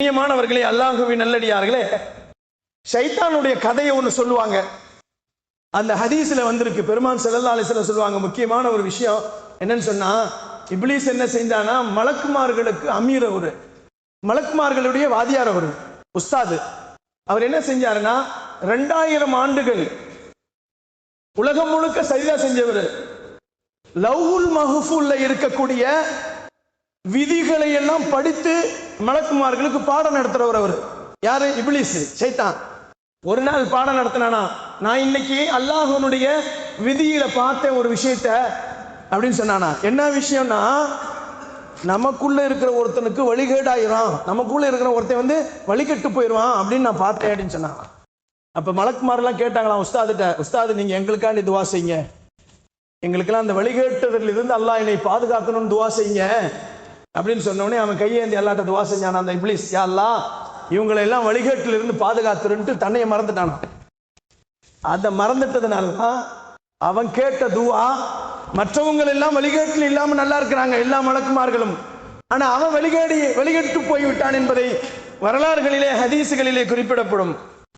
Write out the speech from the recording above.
கண்ணியமானவர்களே, அல்லாஹுவின் நல்லடியார்களே, ஷைத்தானுடைய கதையை ஒன்று சொல்லுவாங்க. அந்த ஹதீஸ்ல வந்திருக்கு. பெருமான் ஸல்லல்லாஹு அலைஹி வஸல்லம் சொல்லுவாங்க, முக்கியமான ஒரு விஷயம் என்னன்னு சொன்னா, இப்லீஸ் என்ன செஞ்சானா, மலக்குமார்களுக்கு அமீர், அவரு மலக்குமார்களுடைய வாதியார், அவரு உஸ்தாது. அவர் என்ன செஞ்சாருன்னா, 2000 ஆண்டுகள் உலகம் முழுக்க சஜ்தா செஞ்சவர். லவ்ஹுல் மஹ்ஃபூல்ல இருக்கக்கூடிய விதிகளை எல்லாம் படித்து மலக்குமார்களுக்கு பாடம் நடத்துறவர் அவர். யாரு? இப்லீஸ், ஷைத்தான். ஒரு நாள் பாடம் நடத்தினானா, நான் இன்னைக்கு அல்லாஹ்வுடைய விதியில பார்த்த ஒரு விஷயத்த அப்படின்னு சொன்னானா. என்ன விஷயம்னா, நமக்குள்ள இருக்கிற ஒருத்தனுக்கு வழிகேடாயிரும், நமக்குள்ள இருக்கிற ஒருத்தன் வழிகட்டு போயிடுவான் அப்படின்னு நான் பார்த்தேன் அப்படின்னு சொன்னான். அப்ப மலக்குமாரெல்லாம் கேட்டாங்களாம் உஸ்தாதுட்ட, உஸ்தாது நீங்க எங்களுக்காண்டி துவா செய்யுங்க, எங்களுக்கெல்லாம் அந்த வழிகேட்டதில் இருந்து அல்லாஹ் என்னை பாதுகாக்கணும்னு துவா செய்யுங்க அப்படின்னு சொன்னோடனே அவன் கையேந்தி அல்லாஹ்ட்ட துவா செஞ்சான். அந்த இப்லீஸ், யா அல்லாஹ் இவங்களை எல்லாம் வழிகேட்டில் இருந்து பாதுகாத்துருன்ட்டு தன்னைய மறந்துட்டான். அதை மறந்துட்டதுனால தான் அவன் கேட்ட துவா, மற்றவங்க எல்லாம் வழிகேட்டில் இல்லாம நல்லா இருக்கிறாங்க எல்லா மலக்குமார்களும், ஆனா அவன் வழிகேட்டு போய்விட்டான் என்பதை வரலாறுகளிலே, ஹதீசுகளிலே குறிப்பிடப்படும்.